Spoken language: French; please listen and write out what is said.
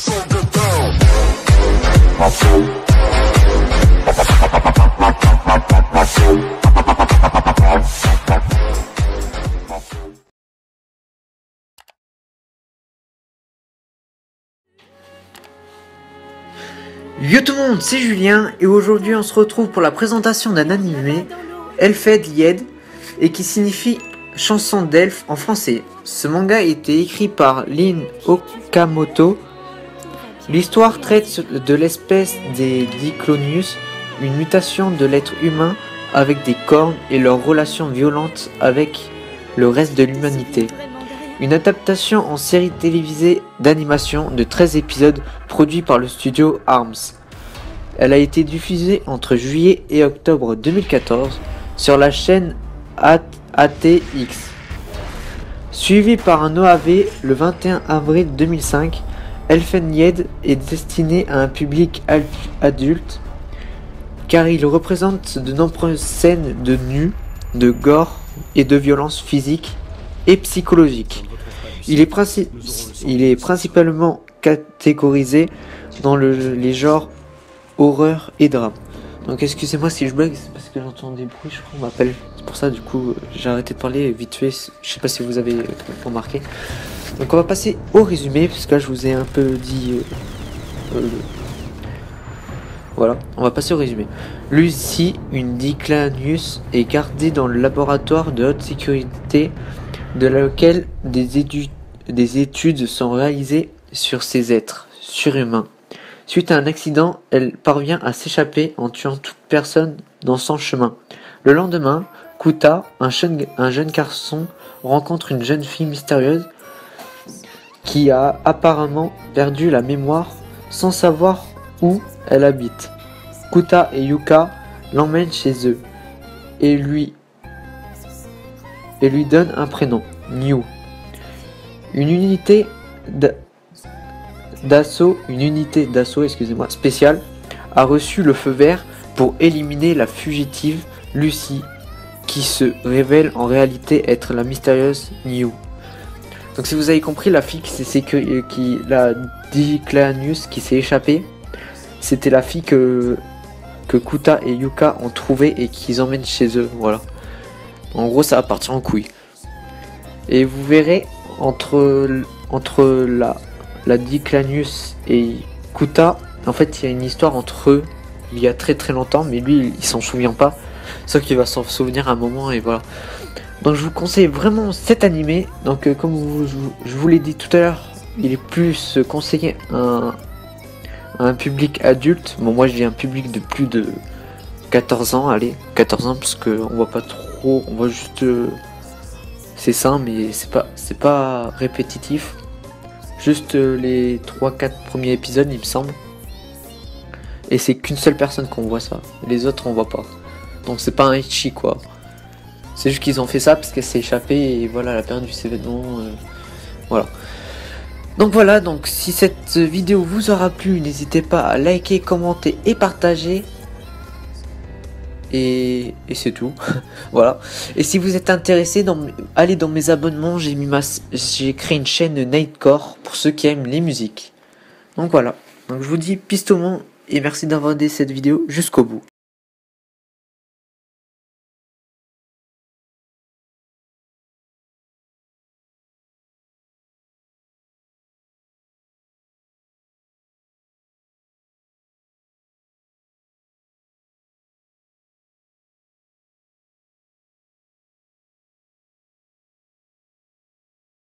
Yo tout le monde, c'est Julien et aujourd'hui on se retrouve pour la présentation d'un animé, Elfed Lied, et qui signifie chanson d'elfe en français. Ce manga a été écrit par Lin Okamoto. L'histoire traite de l'espèce des Diclonius, une mutation de l'être humain avec des cornes et leur relation violente avec le reste de l'humanité. Une adaptation en série télévisée d'animation de 13 épisodes produit par le studio ARMS. Elle a été diffusée entre juillet et octobre 2014 sur la chaîne ATX. Suivi par un OAV le 21 avril 2005, Elfen Lied est destiné à un public adulte car il représente de nombreuses scènes de nu, de gore et de violence physique et psychologique. Il est principalement catégorisé dans les genres horreur et drame. Donc excusez-moi si je blague, c'est parce que j'entends des bruits, je crois qu'on m'appelle. C'est pour ça du coup j'ai arrêté de parler vite fait, je sais pas si vous avez remarqué. Donc on va passer au résumé, parce que là je vous ai un peu dit... Voilà, on va passer au résumé. Lucy, une Diclonius, est gardée dans le laboratoire de haute sécurité de laquelle des études sont réalisées sur ces êtres surhumains. Suite à un accident, elle parvient à s'échapper en tuant toute personne dans son chemin. Le lendemain, Kuta, un jeune garçon, rencontre une jeune fille mystérieuse qui a apparemment perdu la mémoire sans savoir où elle habite. Kuta et Yuka l'emmènent chez eux et lui donnent un prénom, New. Une unité d'assaut spéciale a reçu le feu vert pour éliminer la fugitive Lucy, qui se révèle en réalité être la mystérieuse New. Donc si vous avez compris, la fille la Diclonius qui s'est échappée, c'était la fille que Kuta et Yuka ont trouvée et qu'ils emmènent chez eux. Voilà. En gros, ça va partir en couille. Et vous verrez entre la Diclonius et Kuta, en fait il y a une histoire entre eux il y a très très longtemps, mais lui il s'en souvient pas, sauf qu'il va s'en souvenir à un moment et voilà. Donc je vous conseille vraiment cet animé. Donc comme je vous l'ai dit tout à l'heure, il est plus conseillé à un public adulte. Bon, moi je dis un public de plus de 14 ans, allez 14 ans, parce que on voit pas trop, on voit juste c'est ça, mais c'est pas répétitif. Juste les 3-4 premiers épisodes, il me semble. Et c'est qu'une seule personne qu'on voit ça. Les autres, on voit pas. Donc c'est pas un ecchi, quoi. C'est juste qu'ils ont fait ça parce qu'elle s'est échappée et voilà, elle a perdu ses vêtements. Voilà. Donc voilà, donc si cette vidéo vous aura plu, n'hésitez pas à liker, commenter et partager. Et c'est tout. Voilà. Et si vous êtes intéressé, allez dans mes abonnements, j'ai créé une chaîne Nightcore pour ceux qui aiment les musiques. Donc voilà. Donc je vous dis peace tout le monde et merci d'avoir regardé cette vidéo jusqu'au bout.